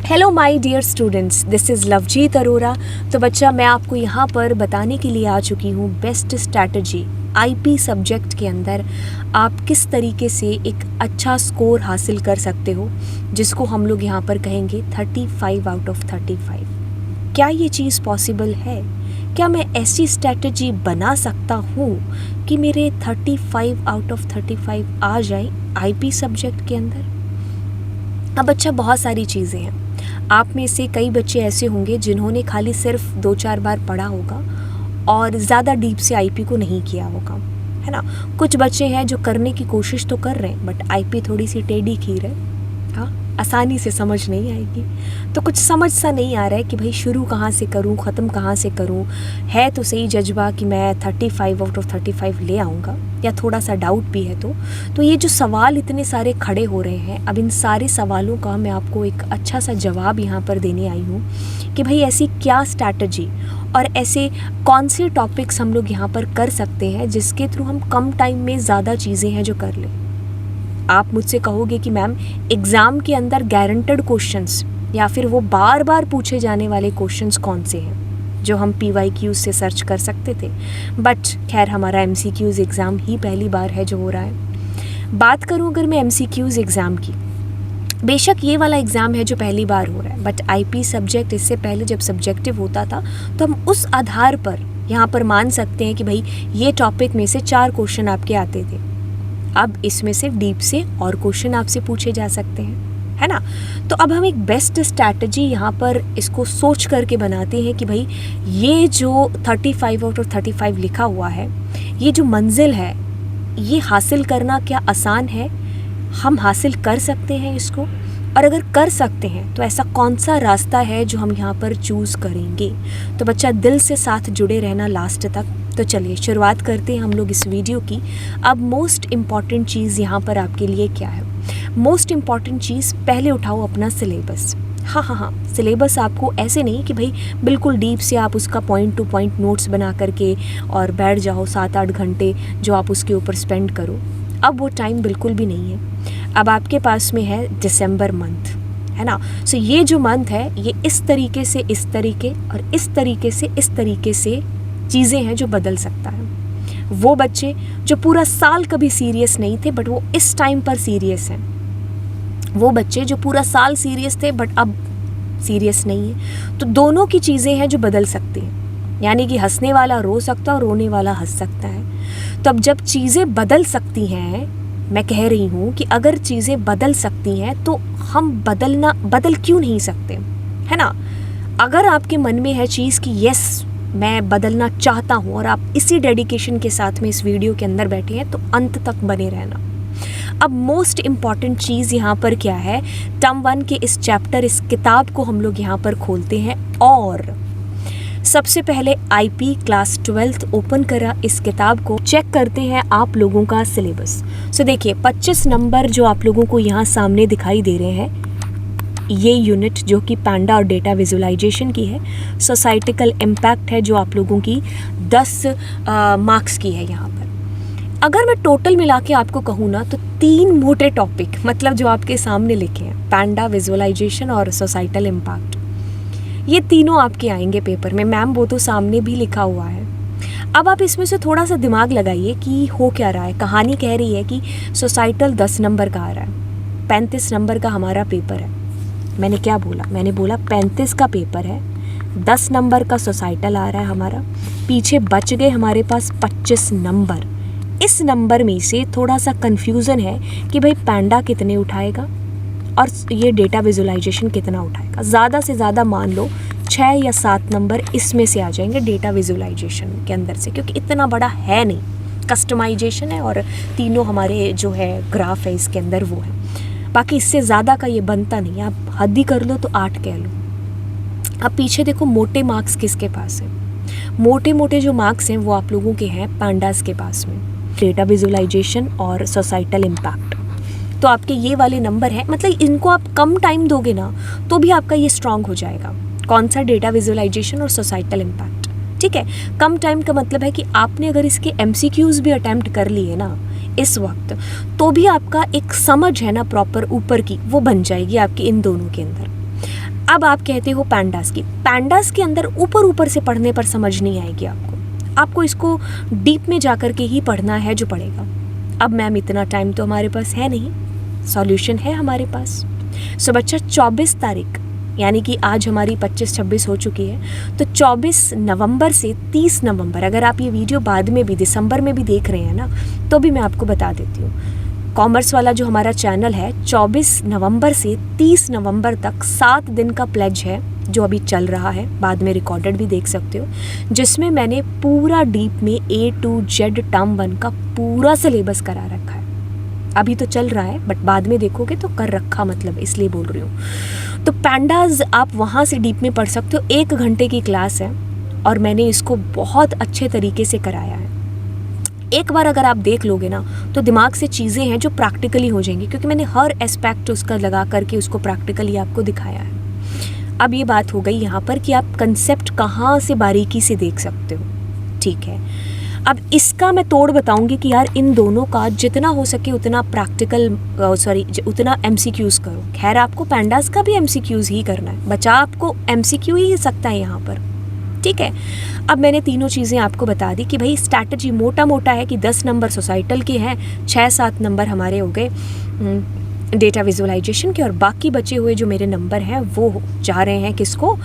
Hello my dear students, this is Lovejeet Arora. तो बच्चा, मैं आपको यहाँ पर बताने के लिए आ चुकी हूँ बेस्ट स्ट्रैटेजी आईपी सब्जेक्ट के अंदर आप किस तरीके से एक अच्छा स्कोर हासिल कर सकते हो, जिसको हम लोग यहाँ पर कहेंगे 35 आउट ऑफ 35। क्या ये चीज़ पॉसिबल है? क्या मैं ऐसी स्ट्रैटेजी बना सकता हूँ कि मेरे 35 आउट ऑफ 35 आ जाए आईपी सब्जेक्ट के अंदर? अब बच्चा, बहुत सारी चीज़ें हैं। आप में से कई बच्चे ऐसे होंगे जिन्होंने खाली सिर्फ 2-4 बार पढ़ा होगा और ज़्यादा डीप से आईपी को नहीं किया होगा, है ना। कुछ बच्चे हैं जो करने की कोशिश तो कर रहे हैं बट आईपी थोड़ी सी टेढ़ी खीर है, हाँ, आसानी से समझ नहीं आएगी। तो कुछ समझ सा नहीं आ रहा है कि भाई शुरू कहाँ से करूँ, ख़त्म कहाँ से करूँ। है तो सही जज्बा कि मैं 35 आउट ऑफ 35 ले आऊँगा, या थोड़ा सा डाउट भी है। तो ये जो सवाल इतने सारे खड़े हो रहे हैं, अब इन सारे सवालों का मैं आपको एक अच्छा सा जवाब यहाँ पर देने आई हूँ कि भाई ऐसी क्या स्ट्रैटेजी और ऐसे कौन से टॉपिक्स हम लोग यहाँ पर कर सकते हैं जिसके थ्रू हम कम टाइम में ज़्यादा चीज़ें हैं जो कर लें। आप मुझसे कहोगे कि मैम, एग्ज़ाम के अंदर गारंटेड क्वेश्चंस या फिर वो बार बार पूछे जाने वाले क्वेश्चंस कौन से हैं जो हम PYQ से सर्च कर सकते थे। बट खैर, हमारा MCQs एग्ज़ाम ही पहली बार है जो हो रहा है। बात करूं अगर मैं MCQs एग्ज़ाम की, बेशक ये वाला एग्ज़ाम है जो पहली बार हो रहा है, बट आईपी सब्जेक्ट इससे पहले जब सब्जेक्टिव होता था तो हम उस आधार पर यहाँ पर मान सकते हैं कि भाई ये टॉपिक में से 4 क्वेश्चन आपके आते थे। अब इसमें से डीप से और क्वेश्चन आपसे पूछे जा सकते हैं, है ना। तो अब हम एक बेस्ट स्ट्रैटेजी यहाँ पर इसको सोच करके बनाते हैं कि भाई ये जो 35 आउट ऑफ 35 लिखा हुआ है, ये जो मंजिल है, ये हासिल करना क्या आसान है? हम हासिल कर सकते हैं इसको, और अगर कर सकते हैं तो ऐसा कौन सा रास्ता है जो हम यहाँ पर चूज़ करेंगे? तो बच्चा, दिल से साथ जुड़े रहना लास्ट तक। तो चलिए शुरुआत करते हैं हम लोग इस वीडियो की। अब मोस्ट इम्पॉर्टेंट चीज़ यहाँ पर आपके लिए क्या है? मोस्ट इम्पॉर्टेंट चीज़, पहले उठाओ अपना सिलेबस। हाँ, सिलेबस आपको ऐसे नहीं कि भाई बिल्कुल डीप से आप उसका पॉइंट टू पॉइंट नोट्स बना करके और बैठ जाओ 7-8 घंटे जो आप उसके ऊपर स्पेंड करो। अब वो टाइम बिल्कुल भी नहीं है। अब आपके पास में है दिसंबर मंथ, है ना। सो ये जो मंथ है, ये इस तरीके से इस तरीके और इस तरीके से इस तरीके से चीज़ें हैं जो बदल सकता है। वो बच्चे जो पूरा साल कभी सीरियस नहीं थे बट वो इस टाइम पर सीरियस हैं, वो बच्चे जो पूरा साल सीरियस थे बट अब सीरियस नहीं है, तो दोनों की चीज़ें हैं जो बदल सकती हैं। यानी कि हंसने वाला रो सकता है और रोने वाला हंस सकता है। तो अब जब चीज़ें बदल सकती हैं, मैं कह रही हूँ कि अगर चीज़ें बदल सकती हैं तो हम बदल क्यों नहीं सकते, है ना। अगर आपके मन में है चीज़ कि यस, मैं बदलना चाहता हूँ और आप इसी डेडिकेशन के साथ में इस वीडियो के अंदर बैठे हैं, तो अंत तक बने रहना। अब मोस्ट इम्पॉर्टेंट चीज़ यहाँ पर क्या है? टर्म 1 के इस चैप्टर, इस किताब को हम लोग यहाँ पर खोलते हैं और सबसे पहले आईपी क्लास 12th ओपन करा इस किताब को, चेक करते हैं आप लोगों का सिलेबस। सो देखिए, 25 नंबर जो आप लोगों को यहाँ सामने दिखाई दे रहे हैं, ये यूनिट जो कि पैंडा और डेटा विजुअलाइजेशन की है। सोसाइटिकल इम्पैक्ट है जो आप लोगों की 10 मार्क्स की है यहाँ पर। अगर मैं टोटल मिला के आपको कहूँ ना, तो 3 मोटे टॉपिक, मतलब जो आपके सामने लिखे हैं, पैंडा, विजुअलाइजेशन और सोसाइटल इम्पैक्ट, ये तीनों आपके आएंगे पेपर में। मैम, वो तो सामने भी लिखा हुआ है। अब आप इसमें से थोड़ा सा दिमाग लगाइए कि हो क्या रहा है। कहानी कह रही है कि सोसाइटल 10 नंबर का आ रहा है, 35 नंबर का हमारा पेपर है। मैंने क्या बोला? मैंने बोला 35 का पेपर है, 10 नंबर का सोसाइटल आ रहा है हमारा, पीछे बच गए हमारे पास 25 नंबर। इस नंबर में से थोड़ा सा कन्फ्यूज़न है कि भाई पैंडा कितने उठाएगा और ये डेटा विजुअलाइजेशन कितना उठाएगा। ज़्यादा से ज़्यादा मान लो 6 या 7 नंबर इसमें से आ जाएंगे डेटा विजुअलाइजेशन के अंदर से, क्योंकि इतना बड़ा है नहीं, कस्टमाइजेशन है और तीनों हमारे जो है ग्राफ है इसके अंदर वो है। बाकी इससे ज़्यादा का ये बनता नहीं, आप हद ही कर लो तो 8 कह लो। अब पीछे देखो मोटे मार्क्स किसके पास है। मोटे मोटे जो मार्क्स हैं वो आप लोगों के हैं पैंडास के पास में, डेटा विजुअलाइजेशन और सोसाइटल इम्पैक्ट। तो आपके ये वाले नंबर हैं, मतलब इनको आप कम टाइम दोगे ना तो भी आपका ये स्ट्रांग हो जाएगा। कौन सा? डेटा विजुअलाइजेशन और सोसाइटल इम्पैक्ट, ठीक है। कम टाइम का मतलब है कि आपने अगर इसके MCQs भी अटैम्प्ट कर लिए ना इस वक्त, तो भी आपका एक समझ है ना प्रॉपर ऊपर की, वो बन जाएगी आपकी इन दोनों के अंदर। अब आप कहते हो पैंडास की, पैंडास के अंदर ऊपर ऊपर से पढ़ने पर समझ नहीं आएगी आपको इसको डीप में जाकर के ही पढ़ना है जो पढ़ेगा। अब मैम इतना टाइम तो हमारे पास है नहीं, सॉल्यूशन है हमारे पास। सो बच्चा 24 तारीख यानी कि आज हमारी 25-26 हो चुकी है, तो 24 नवंबर से 30 नवंबर, अगर आप ये वीडियो बाद में भी दिसंबर में भी देख रहे हैं ना, तो भी मैं आपको बता देती हूँ, कॉमर्स वाला जो हमारा चैनल है 24 नवंबर से 30 नवंबर तक 7 दिन का प्लेज है जो अभी चल रहा है, बाद में रिकॉर्डेड भी देख सकते हो, जिसमें मैंने पूरा डीप में A to Z टर्म 1 का पूरा सिलेबस करा रखा है। अभी तो चल रहा है बट बाद में देखोगे तो कर रखा, मतलब इसलिए बोल रही हूँ। तो पैंडाज आप वहाँ से डीप में पढ़ सकते हो। 1 घंटे की क्लास है और मैंने इसको बहुत अच्छे तरीके से कराया है। एक बार अगर आप देख लोगे ना तो दिमाग से चीज़ें हैं जो प्रैक्टिकली हो जाएंगी, क्योंकि मैंने हर एस्पेक्ट उसका लगा करके उसको प्रैक्टिकली आपको दिखाया है। अब ये बात हो गई यहाँ पर कि आप कंसेप्ट कहाँ से बारीकी से देख सकते हो, ठीक है। अब इसका मैं तोड़ बताऊंगी कि यार इन दोनों का जितना हो सके उतना प्रैक्टिकल उतना MCQs करो। खैर आपको पैंडास का भी MCQs ही करना है, बच्चा आपको MCQ ही सकता है यहाँ पर, ठीक है। अब मैंने तीनों चीज़ें आपको बता दी कि भाई स्ट्रैटेजी मोटा मोटा है कि 10 नंबर सोसाइटल के हैं, 6-7 नंबर हमारे हो गए डेटा विजुअलाइजेशन के, और बाकी बचे हुए जो मेरे नंबर हैं वो जा रहे हैं किसको,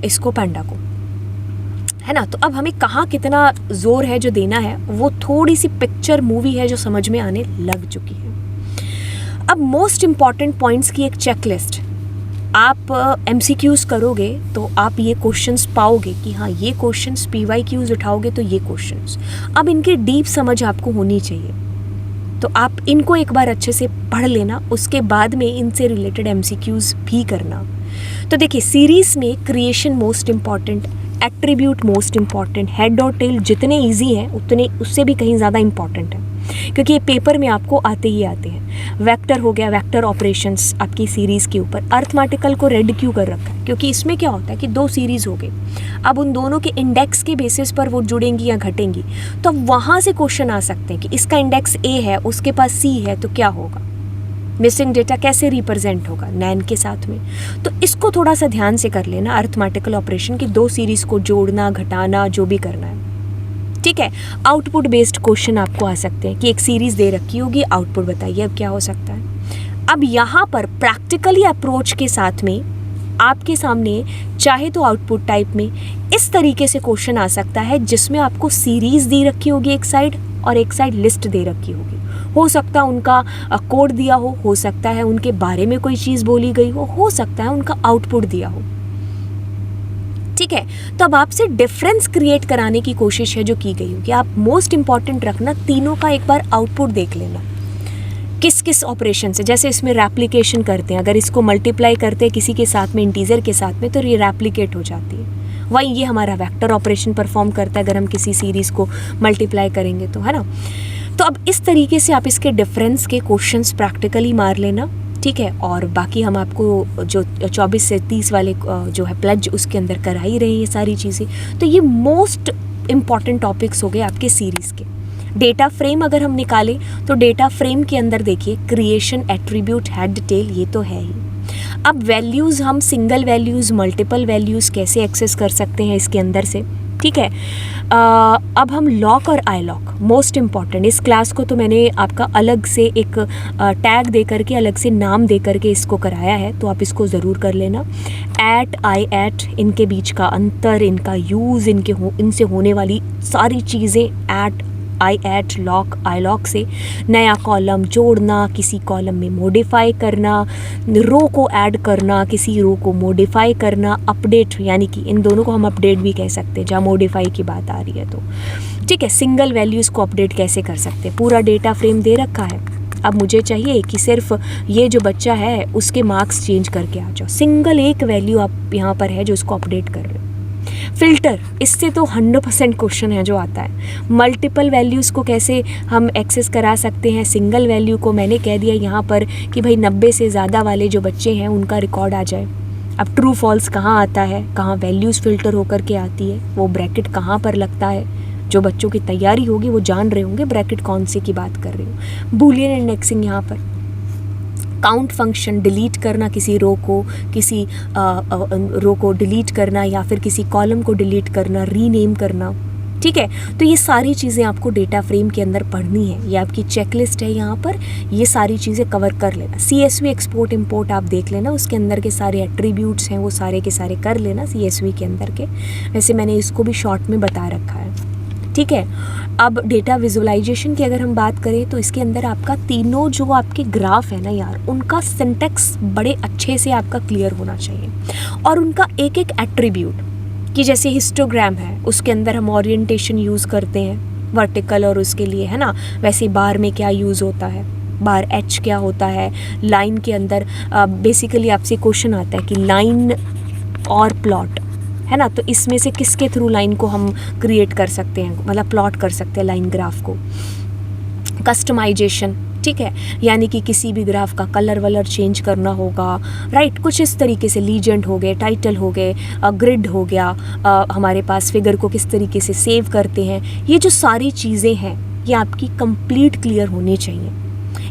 इसको पैंडा को, है ना। तो अब हमें कहाँ कितना जोर है जो देना है, वो थोड़ी सी पिक्चर मूवी है जो समझ में आने लग चुकी है। अब मोस्ट इम्पॉर्टेंट पॉइंट्स की एक चेकलिस्ट, आप MCQs करोगे तो आप ये क्वेश्चंस पाओगे कि हाँ ये क्वेश्चंस, PYQs उठाओगे तो ये क्वेश्चंस। अब इनके डीप समझ आपको होनी चाहिए, तो आप इनको एक बार अच्छे से पढ़ लेना, उसके बाद में इनसे रिलेटेड MCQs भी करना। तो देखिए सीरीज़ में creation most important, attribute most important, head और टेल जितने ईजी हैं उतने उससे भी कहीं ज़्यादा इम्पॉर्टेंट है, क्योंकि ये पेपर में आपको आते ही आते हैं। वेक्टर हो गया, वेक्टर ऑपरेशंस आपकी सीरीज़ के ऊपर। अर्थमेटिकल को रेड क्यों कर रखा है, क्योंकि इसमें क्या होता है कि 2 सीरीज़ हो गई, अब उन दोनों के इंडेक्स के बेसिस पर वो जुड़ेंगी या घटेंगी, तो वहाँ से क्वेश्चन आ सकते हैं कि इसका इंडेक्स A है, उसके पास C है, तो क्या होगा, मिसिंग डेटा कैसे रिप्रेजेंट होगा नैन के साथ में। तो इसको थोड़ा सा ध्यान से कर लेना, अर्थमेटिकल ऑपरेशन की 2 सीरीज़ को जोड़ना घटाना जो भी करना है, ठीक है। आउटपुट बेस्ड क्वेश्चन आपको आ सकते हैं कि एक सीरीज़ दे रखी होगी, आउटपुट बताइए अब क्या हो सकता है। अब यहाँ पर प्रैक्टिकली अप्रोच के साथ में आपके सामने चाहे तो आउटपुट टाइप में इस तरीके से क्वेश्चन आ सकता है, जिसमें आपको सीरीज़ दी रखी होगी एक साइड और एक साइड लिस्ट दे रखी होगी। हो सकता है उनका कोड दिया हो सकता है उनके बारे में कोई चीज़ बोली गई हो सकता है उनका आउटपुट दिया हो, ठीक है। तो अब आपसे डिफरेंस क्रिएट कराने की कोशिश है जो की गई होगी। आप मोस्ट इंपॉर्टेंट रखना, तीनों का एक बार आउटपुट देख लेना, किस किस ऑपरेशन से। जैसे इसमें रैप्लिकेशन करते हैं, अगर इसको मल्टीप्लाई करते हैं किसी के साथ में, इंटीजर के साथ में, तो ये रैप्लिकेट हो जाती है। वही ये हमारा वेक्टर ऑपरेशन परफॉर्म करता है अगर हम किसी सीरीज़ को मल्टीप्लाई करेंगे तो, है ना। तो अब इस तरीके से आप इसके डिफरेंस के क्वेश्चंस प्रैक्टिकली मार लेना, ठीक है। और बाकी हम आपको जो 24 से 30 वाले जो है प्लेज उसके अंदर करा ही रहे हैं ये सारी चीज़ें। तो ये मोस्ट इम्पॉर्टेंट टॉपिक्स हो गए आपके सीरीज़ के। डेटा फ्रेम अगर हम निकालें तो डेटा फ्रेम के अंदर देखिए क्रिएशन, एट्रीब्यूट, हेड, टेल, ये तो है ही। अब वैल्यूज़, हम सिंगल वैल्यूज़, मल्टीपल वैल्यूज़ कैसे एक्सेस कर सकते हैं इसके अंदर से, ठीक है। अब हम लॉक और आई लॉक, मोस्ट इम्पॉर्टेंट। इस क्लास को तो मैंने आपका अलग से एक टैग दे करके, अलग से नाम दे करके इसको कराया है, तो आप इसको ज़रूर कर लेना। एट, आई एट, इनके बीच का अंतर, इनका यूज़, इनसे होने वाली सारी चीज़ें, एट, आई एट, लॉक, आई लॉक से नया कॉलम जोड़ना, किसी कॉलम में मॉडिफाई करना, रो को ऐड करना, किसी रो को मॉडिफाई करना, अपडेट, यानी कि इन दोनों को हम अपडेट भी कह सकते हैं जहाँ मॉडिफाई की बात आ रही है तो, ठीक है। सिंगल वैल्यूज़ को अपडेट कैसे कर सकते हैं, पूरा डेटा फ्रेम दे रखा है। अब मुझे चाहिए कि सिर्फ ये जो बच्चा है उसके मार्क्स चेंज करके आ जाओ, सिंगल एक वैल्यू आप यहाँ पर है जो उसको अपडेट कर रहे हो। फ़िल्टर, इससे तो 100% क्वेश्चन है जो आता है। मल्टीपल वैल्यूज़ को कैसे हम एक्सेस करा सकते हैं, सिंगल वैल्यू को मैंने कह दिया यहाँ पर कि भाई 90 से ज़्यादा वाले जो बच्चे हैं उनका रिकॉर्ड आ जाए। अब ट्रू फॉल्स कहाँ आता है, कहाँ वैल्यूज़ फ़िल्टर होकर के आती है, वो ब्रैकेट कहाँ पर लगता है, जो बच्चों की तैयारी होगी वो जान रहे होंगे ब्रैकेट कौन से की बात कर रही हूँ। बूलियन इंडेक्सिंग यहाँ पर, काउंट फंक्शन, डिलीट करना किसी रो को डिलीट करना, या फिर किसी कॉलम को डिलीट करना, रीनेम करना, ठीक है। तो ये सारी चीज़ें आपको डेटा फ्रेम के अंदर पढ़नी है, ये आपकी चेकलिस्ट है यहाँ पर, ये सारी चीज़ें कवर कर लेना। CSV एक्सपोर्ट इंपोर्ट आप देख लेना, उसके अंदर के सारे एट्रीब्यूट्स हैं वो सारे के सारे कर लेना CSV के अंदर के। वैसे मैंने इसको भी शॉर्ट में बता रखा है, ठीक है। अब डेटा विजुअलाइजेशन की अगर हम बात करें तो इसके अंदर आपका तीनों जो आपके ग्राफ है ना यार, उनका सिंटेक्स बड़े अच्छे से आपका क्लियर होना चाहिए, और उनका एक एक एट्रीब्यूट, कि जैसे हिस्टोग्राम है उसके अंदर हम ओरिएंटेशन यूज़ करते हैं वर्टिकल और उसके लिए, है ना। वैसे बार में क्या यूज़ होता है, बार H क्या होता है, लाइन के अंदर बेसिकली आपसे क्वेश्चन आता है कि लाइन और प्लॉट, है ना, तो इसमें से किसके थ्रू लाइन को हम क्रिएट कर सकते हैं, मतलब प्लॉट कर सकते हैं लाइन ग्राफ को। कस्टमाइजेशन, ठीक है, यानी कि किसी भी ग्राफ का कलर वलर चेंज करना होगा, राइट, कुछ इस तरीके से। लीजेंड हो गए, टाइटल हो गए, ग्रिड हो गया, हमारे पास फिगर को किस तरीके से सेव करते हैं, ये जो सारी चीज़ें हैं ये आपकी कंप्लीट क्लियर होनी चाहिए।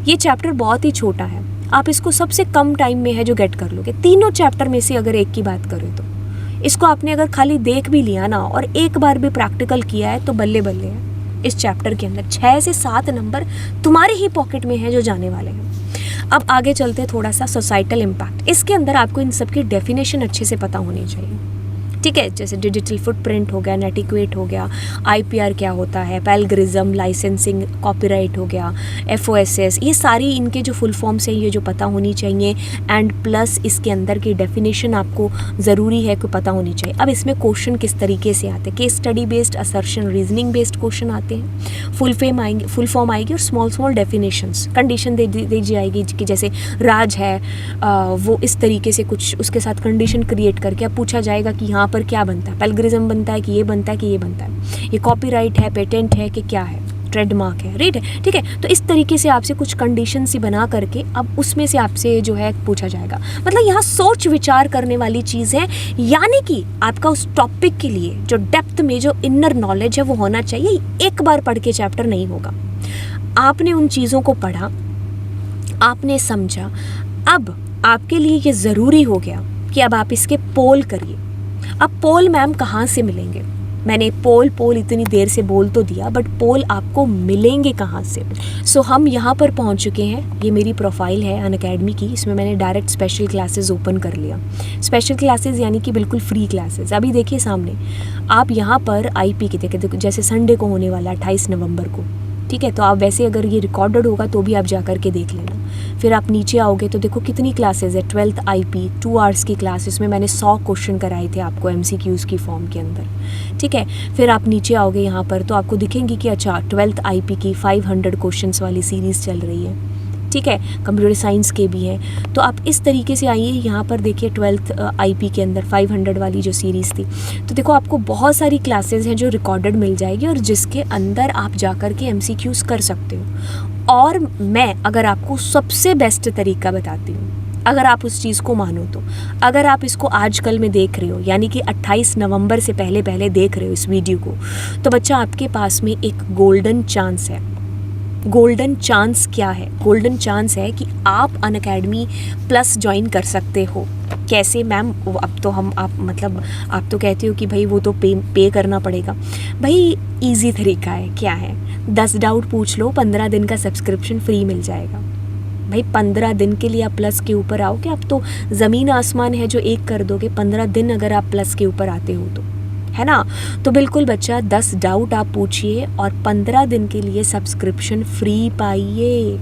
ये चैप्टर बहुत ही छोटा है, आप इसको सबसे कम टाइम में है जो गेट कर लोगे। तीनों चैप्टर में से अगर एक की बात करें तो इसको आपने अगर खाली देख भी लिया ना और एक बार भी प्रैक्टिकल किया है तो बल्ले बल्ले है। इस चैप्टर के अंदर 6 से 7 नंबर तुम्हारे ही पॉकेट में हैं जो जाने वाले हैं। अब आगे चलते हैं थोड़ा सा सोसाइटल इम्पैक्ट। इसके अंदर आपको इन सब की डेफिनेशन अच्छे से पता होनी चाहिए, ठीक है। जैसे डिजिटल फुटप्रिंट हो गया, नेटिक्वेट हो गया, IPR क्या होता है, पैलग्रिज्म, लाइसेंसिंग, कॉपीराइट हो गया, FOSS, ये सारी इनके जो फुल फॉर्म्स हैं ये जो पता होनी चाहिए। एंड प्लस इसके अंदर की डेफिनेशन आपको ज़रूरी है कि पता होनी चाहिए। अब इसमें क्वेश्चन किस तरीके से आते हैं, case study based, assertion, reasoning based question आते हैं, फुल फॉर्म आएगी और स्मॉल डेफिनेशंस, कंडीशन दे जाएगी कि जैसे राज है वो इस तरीके से कुछ उसके साथ कंडीशन क्रिएट करके अब पूछा जाएगा कि यहाँ पर क्या बनता है, पैलग्रिज्म बनता है कि ये बनता है कि ये बनता है, ये कॉपीराइट है, पेटेंट है कि क्या है, ट्रेडमार्क है, राइट है, ठीक है। तो इस तरीके से आपसे कुछ कंडीशन सी बना करके अब उसमें से आपसे जो है पूछा जाएगा। मतलब यहाँ सोच विचार करने वाली चीज़ है, यानी कि आपका उस टॉपिक के लिए जो डेप्थ में जो इनर नॉलेज है वो होना चाहिए। एक बार पढ़ के चैप्टर नहीं होगा, आपने उन चीज़ों को पढ़ा, आपने समझा, अब आपके लिए ये ज़रूरी हो गया कि अब आप इसके पोल करिए। अब पोल मैम कहाँ से मिलेंगे, मैंने पोल इतनी देर से बोल तो दिया, बट पोल आपको मिलेंगे कहाँ से। सो हम यहाँ पर पहुँच चुके हैं, ये मेरी प्रोफाइल है अनअकैडमी की, इसमें मैंने डायरेक्ट स्पेशल क्लासेस ओपन कर लिया। स्पेशल क्लासेस यानी कि बिल्कुल फ्री क्लासेस। अभी देखिए सामने आप यहाँ पर IP की देखो, जैसे संडे को होने वाला 28 नवंबर को, ठीक है। तो आप वैसे अगर ये रिकॉर्डेड होगा तो भी आप जा कर के देख लेना। फिर आप नीचे आओगे तो देखो कितनी क्लासेस है, 12th IP 2 आवर्स की क्लास, इसमें मैंने 100 क्वेश्चन कराए थे आपको MCQs की फॉर्म के अंदर, ठीक है। फिर आप नीचे आओगे यहाँ पर तो आपको दिखेंगी कि अच्छा 12th IP की 500 क्वेश्चंस वाली सीरीज़ चल रही है, ठीक है। कंप्यूटर साइंस के भी हैं, तो आप इस तरीके से आइए। यहाँ पर देखिए 12th IP के अंदर 500 वाली जो सीरीज़ थी, तो देखो आपको बहुत सारी क्लासेस हैं जो रिकॉर्डेड मिल जाएगी और जिसके अंदर आप जा कर के MCQs कर सकते हो। और मैं अगर आपको सबसे बेस्ट तरीका बताती हूँ, अगर आप उस चीज़ को मानो तो, अगर आप इसको आजकल में देख रहे हो यानी कि 28 नवंबर से पहले देख रहे हो इस वीडियो को, तो बच्चा आपके पास में एक गोल्डन चांस है। गोल्डन चांस क्या है? गोल्डन चांस है कि आप अनअकैडमी प्लस ज्वाइन कर सकते हो। कैसे मैम? अब तो आप तो कहते हो कि भाई वो तो पे करना पड़ेगा। भाई इजी तरीका है, क्या है, 10 डाउट पूछ लो, 15 दिन का सब्सक्रिप्शन फ्री मिल जाएगा। भाई 15 दिन के लिए आप प्लस के ऊपर आओगे, अब तो ज़मीन आसमान है जो एक कर दोगे। 15 दिन अगर आप प्लस के ऊपर आते हो तो, है ना। तो बिल्कुल बच्चा 10 डाउट आप पूछिए और 15 दिन के लिए सब्सक्रिप्शन फ्री पाइए,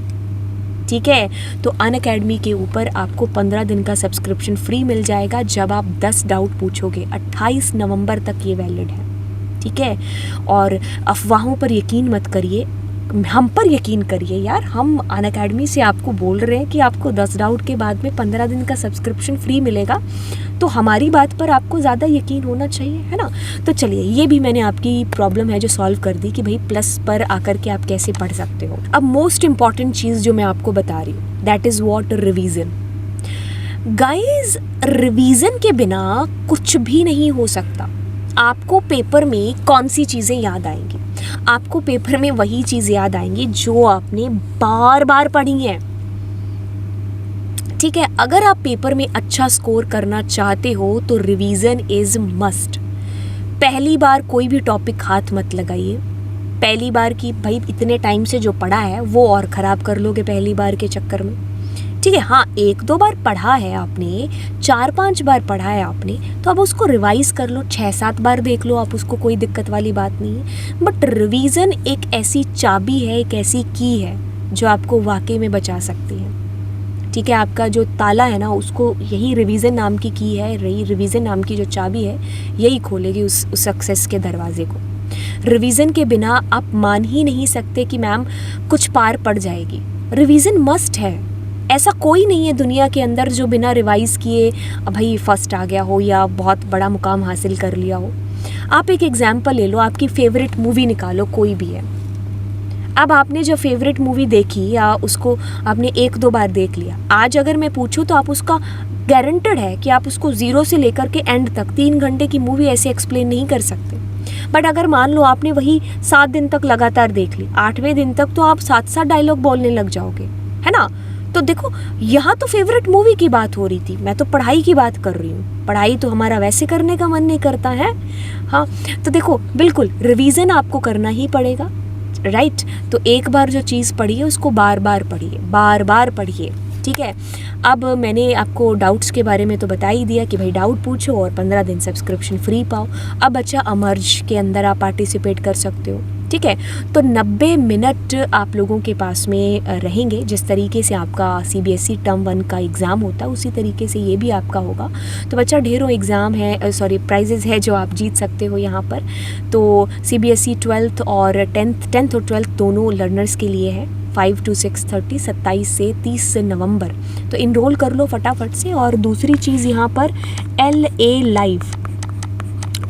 ठीक है। तो अनअकैडमी के ऊपर आपको 15 दिन का सब्सक्रिप्शन फ्री मिल जाएगा जब आप 10 डाउट पूछोगे। 28 नवंबर तक ये वैलिड है, ठीक है। और अफवाहों पर यकीन मत करिए, हम पर यकीन करिए यार। हम अनअकैडमी से आपको बोल रहे हैं कि आपको 10 डाउट के बाद में 15 दिन का सब्सक्रिप्शन फ्री मिलेगा, तो हमारी बात पर आपको ज़्यादा यकीन होना चाहिए, है ना। तो चलिए, ये भी मैंने आपकी प्रॉब्लम है जो सॉल्व कर दी कि भाई प्लस पर आकर के आप कैसे पढ़ सकते हो। अब मोस्ट इम्पॉर्टेंट चीज़ जो मैं आपको बता रही हूँ, that is what revision. Guys, revision के बिना कुछ भी नहीं हो सकता। आपको पेपर में कौन सी चीज़ें याद आएंगी? आपको पेपर में वही चीज़ याद आएंगी जो आपने बार बार पढ़ी हैं। ठीक है। अगर आप पेपर में अच्छा स्कोर करना चाहते हो तो रिवीजन इज मस्ट। पहली बार कोई भी टॉपिक हाथ मत लगाइए। पहली बार की भाई इतने टाइम से जो पढ़ा है वो और ख़राब कर लोगे पहली बार के चक्कर में। ठीक है, हाँ 1-2 बार पढ़ा है आपने, 4-5 बार पढ़ा है आपने, तो अब उसको रिवाइज़ कर लो, 6-7 बार देख लो आप उसको, कोई दिक्कत वाली बात नहीं है। बट रिवीज़न एक ऐसी चाबी है, एक ऐसी की है जो आपको वाकई में बचा सकती है। ठीक है, आपका जो ताला है ना उसको यही रिवीजन नाम की है, रिवीजन नाम की जो चाबी है यही खोलेगी उस सक्सेस के दरवाजे को। रिवीजन के बिना आप मान ही नहीं सकते कि मैम कुछ पार पड़ जाएगी। रिवीजन मस्ट है। ऐसा कोई नहीं है दुनिया के अंदर जो बिना रिवाइज़ किए भाई फर्स्ट आ गया हो या बहुत बड़ा मुकाम हासिल कर लिया हो। आप एक एग्जाम्पल ले लो, आपकी फेवरेट मूवी निकालो, कोई भी है। अब आपने जो फेवरेट मूवी देखी या उसको आपने 1-2 बार देख लिया, आज अगर मैं पूछूं तो आप उसका गारंटेड है कि आप उसको 0 से लेकर के एंड तक 3 घंटे की मूवी ऐसे एक्सप्लेन नहीं कर सकते। बट अगर मान लो आपने वही 7 दिन तक लगातार देख ली, 8वें दिन तक तो आप 7-7 डायलॉग बोलने लग जाओगे, है ना। तो देखो यहाँ तो फेवरेट मूवी की बात हो रही थी, मैं तो पढ़ाई की बात कर रही हूँ। पढ़ाई तो हमारा वैसे करने का मन नहीं करता है। हाँ तो देखो बिल्कुल रिवीजन आपको करना ही पड़ेगा, राइट। तो एक बार जो चीज़ पढ़िए उसको बार बार पढ़िए, बार बार पढ़िए। ठीक है, अब मैंने आपको डाउट्स के बारे में तो बता ही दिया कि भाई डाउट पूछो और 15 दिन सब्सक्रिप्शन फ्री पाओ। अब अच्छा अमर्ज के अंदर आप पार्टिसिपेट कर सकते हो। ठीक है, तो 90 मिनट आप लोगों के पास में रहेंगे। जिस तरीके से आपका CBSE टर्म 1 का एग्ज़ाम होता है उसी तरीके से ये भी आपका होगा। तो बच्चा ढेरों एग्ज़ाम है, प्राइजेज़ है जो आप जीत सकते हो यहाँ पर। तो CBSE 12th और 10th और 12th दोनों लर्नर्स के लिए है। 5 to 6:30, 27 से 30 नवंबर। तो इनरोल कर लो फटाफट से। और दूसरी चीज़ यहाँ पर LA लाइव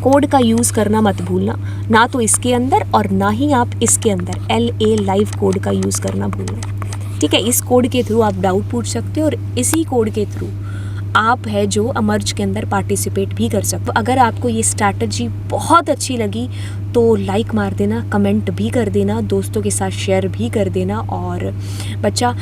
कोड का यूज़ करना मत भूलना, ना तो इसके अंदर और ना ही आप इसके अंदर LA लाइव कोड का यूज़ करना भूलना। ठीक है, इस कोड के थ्रू आप डाउट पूछ सकते हो और इसी कोड के थ्रू आप है जो अमर्ज के अंदर पार्टिसिपेट भी कर सकते हो। अगर आपको ये स्ट्रैटेजी बहुत अच्छी लगी तो लाइक मार देना, कमेंट भी कर देना, दोस्तों के साथ शेयर भी कर देना। और बच्चा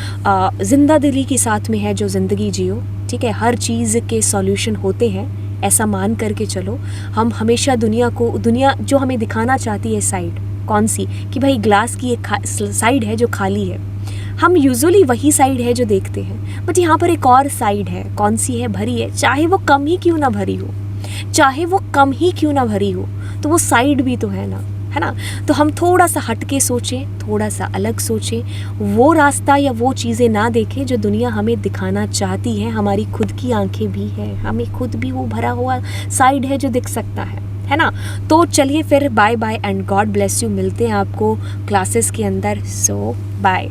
ज़िंदा दिली के साथ में है जो ज़िंदगी जियो। ठीक है, हर चीज़ के सॉल्यूशन होते हैं, ऐसा मान करके चलो। हम हमेशा दुनिया जो हमें दिखाना चाहती है साइड कौन सी, कि भाई ग्लास की एक साइड है जो खाली है, हम यूजुअली वही साइड है जो देखते हैं। बट यहाँ पर एक और साइड है, कौन सी है, भरी है। चाहे वो कम ही क्यों ना भरी हो, चाहे वो कम ही क्यों ना भरी हो, तो वो साइड भी तो है ना, है ना। तो हम थोड़ा सा हटके सोचें, थोड़ा सा अलग सोचें, वो रास्ता या वो चीज़ें ना देखें जो दुनिया हमें दिखाना चाहती है। हमारी खुद की आंखें भी है, हमें खुद भी वो भरा हुआ साइड है जो दिख सकता है ना। तो चलिए फिर bye bye and God bless you. मिलते हैं आपको क्लासेस के अंदर। So bye.